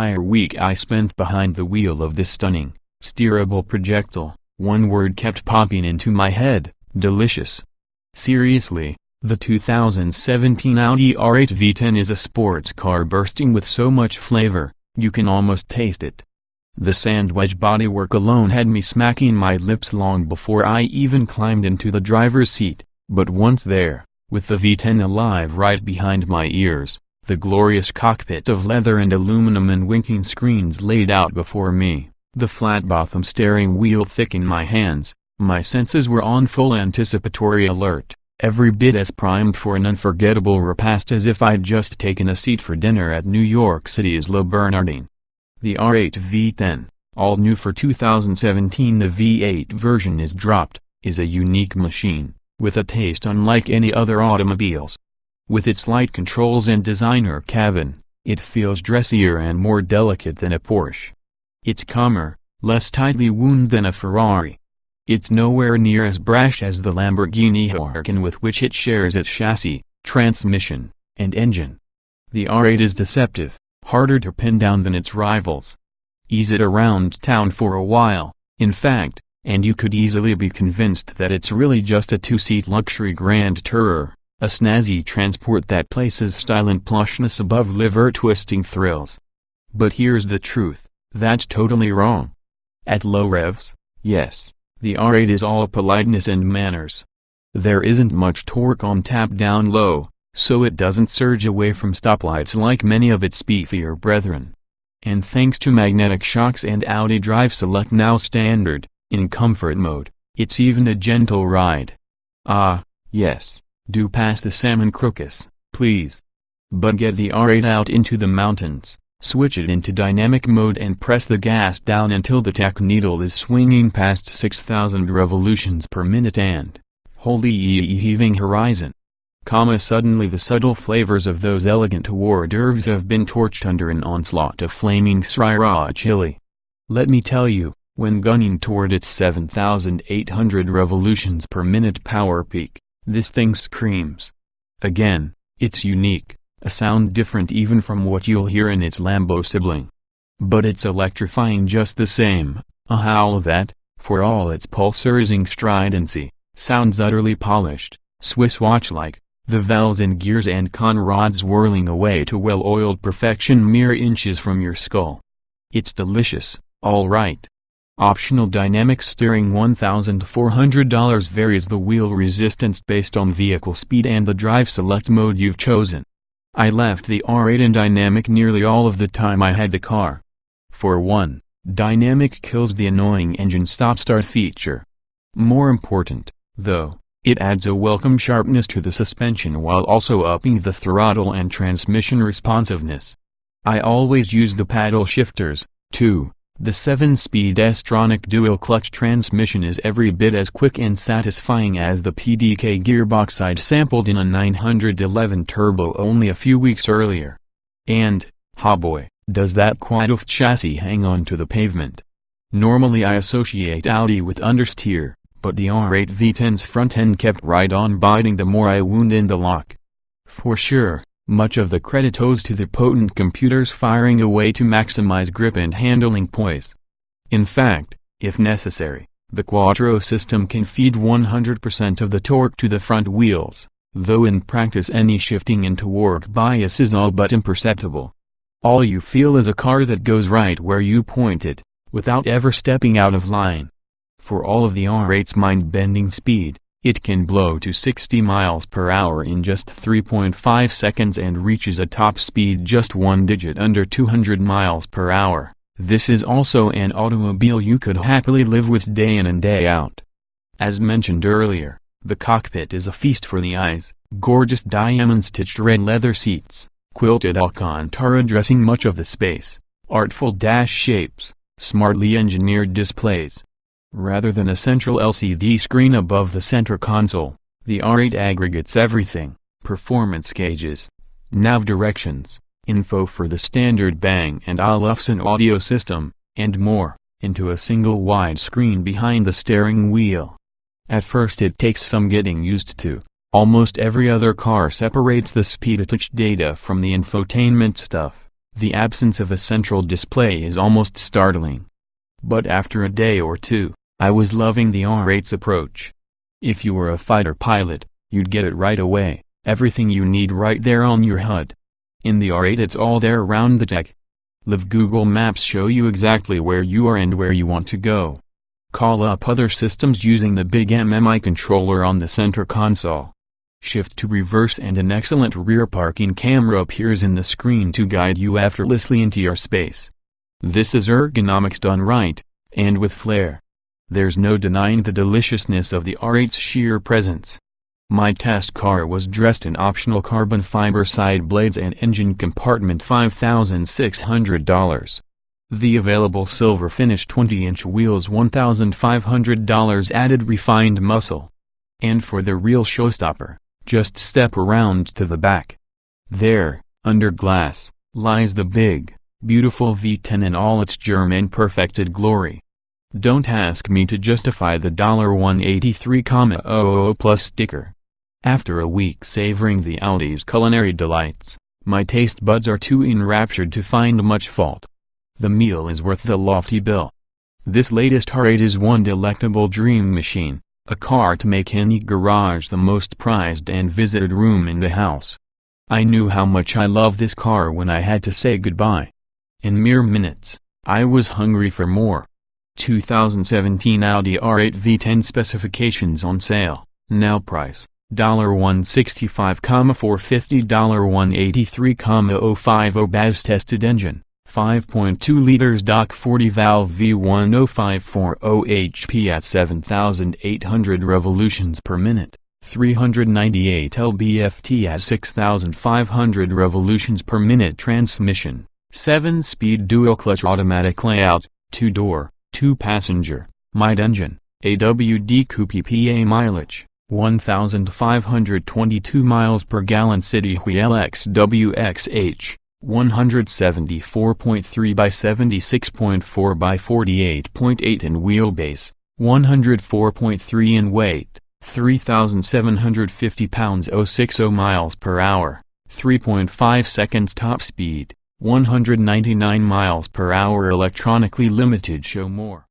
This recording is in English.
entire week I spent behind the wheel of this stunning, steerable projectile, one word kept popping into my head: delicious. Seriously, the 2017 Audi R8 V10 is a sports car bursting with so much flavor, you can almost taste it. The sandwich bodywork alone had me smacking my lips long before I even climbed into the driver's seat, but once there, with the V10 alive right behind my ears, the glorious cockpit of leather and aluminum and winking screens laid out before me, the flat-bottom steering wheel thick in my hands, my senses were on full anticipatory alert, every bit as primed for an unforgettable repast as if I'd just taken a seat for dinner at New York City's Le Bernardin. The R8 V10, all new for 2017. The V8 version is dropped, is a unique machine, with a taste unlike any other automobiles. With its light controls and designer cabin, it feels dressier and more delicate than a Porsche. It's calmer, less tightly wound than a Ferrari. It's nowhere near as brash as the Lamborghini Huracan with which it shares its chassis, transmission, and engine. The R8 is deceptive, harder to pin down than its rivals. Ease it around town for a while, in fact, and you could easily be convinced that it's really just a two-seat luxury grand tourer, a snazzy transport that places style and plushness above liver-twisting thrills. But here's the truth, that's totally wrong. At low revs, yes, the R8 is all politeness and manners. There isn't much torque on tap down low, so it doesn't surge away from stoplights like many of its beefier brethren. And thanks to magnetic shocks and Audi Drive Select now standard, in comfort mode, it's even a gentle ride. Ah, yes, do pass the salmon crocus, please. But get the R8 out into the mountains, switch it into dynamic mode and press the gas down until the tach needle is swinging past 6,000 revolutions per minute and, holy heaving horizon. Suddenly the subtle flavors of those elegant hors d'oeuvres have been torched under an onslaught of flaming Sriracha chili. Let me tell you, when gunning toward its 7,800 revolutions per minute power peak, this thing screams. Again, it's unique, a sound different even from what you'll hear in its Lambo sibling. But it's electrifying just the same, a howl that, for all its pulsarizing stridency, sounds utterly polished, Swiss watch-like. The valves and gears and conrods whirling away to well-oiled perfection mere inches from your skull. It's delicious, all right. Optional dynamic steering $1,400 varies the wheel resistance based on vehicle speed and the drive select mode you've chosen. I left the R8 in dynamic nearly all of the time I had the car. For one, dynamic kills the annoying engine stop-start feature. More important, though, it adds a welcome sharpness to the suspension while also upping the throttle and transmission responsiveness. I always use the paddle shifters, too. The 7-speed S-tronic dual-clutch transmission is every bit as quick and satisfying as the PDK gearbox I'd sampled in a 911 Turbo only a few weeks earlier. And, ha boy, does that quattro chassis hang on to the pavement. Normally I associate Audi with understeer, but the R8 V10's front end kept right on biting the more I wound in the lock. For sure, much of the credit owes to the potent computers firing away to maximize grip and handling poise. In fact, if necessary, the quattro system can feed 100% of the torque to the front wheels, though in practice any shifting in torque bias is all but imperceptible. All you feel is a car that goes right where you point it, without ever stepping out of line. For all of the R8's mind-bending speed, it can blow to 60 miles per hour in just 3.5 seconds and reaches a top speed just one digit under 200 miles per hour. This is also an automobile you could happily live with day in and day out. As mentioned earlier, the cockpit is a feast for the eyes, gorgeous diamond-stitched red leather seats, quilted Alcantara dressing much of the space, artful dash shapes, smartly engineered displays. Rather than a central LCD screen above the center console, the R8 aggregates everything: performance gauges, nav directions, info for the standard Bang & Olufsen audio system, and more, into a single wide screen behind the steering wheel. At first it takes some getting used to. Almost every other car separates the speed-to-touch data from the infotainment stuff, The absence of a central display is almost startling. But after a day or two, I was loving the R8's approach. If you were a fighter pilot, you'd get it right away, everything you need right there on your HUD. In the R8 it's all there around the tech. Live Google Maps show you exactly where you are and where you want to go. Call up other systems using the big MMI controller on the center console. Shift to reverse and an excellent rear parking camera appears in the screen to guide you effortlessly into your space. This is ergonomics done right, and with flair. There's no denying the deliciousness of the R8's sheer presence. My test car was dressed in optional carbon fiber side blades and engine compartment $5,600. The available silver finish 20-inch wheels $1,500 added refined muscle. And for the real showstopper, just step around to the back. There, under glass, lies the big, beautiful V10 in all its German-perfected glory. Don't ask me to justify the $183,000 plus sticker. After a week savoring the Audi's culinary delights, my taste buds are too enraptured to find much fault. The meal is worth the lofty bill. This latest R8 is one delectable dream machine, a car to make any garage the most prized and visited room in the house. I knew how much I loved this car when I had to say goodbye. In mere minutes, I was hungry for more. 2017 Audi R8 V10 specifications on sale, now price, $165,450, $183,050 BAS tested engine, 5.2 liters stock 40 valve V1 0540 HP at 7,800 revolutions per minute, 398 lb-ft at 6,500 revolutions per minute transmission, 7-speed dual-clutch automatic layout, 2-door, 2-passenger, mid-engine, AWD coupe PA mileage, 1,522 miles per gallon city wheel XWXH, 174.3 by 76.4 by 48.8 in wheelbase, 104.3 in weight, 3,750 pounds 060 miles per hour, 3.5 seconds top speed, 199 miles per hour electronically limited. Show more.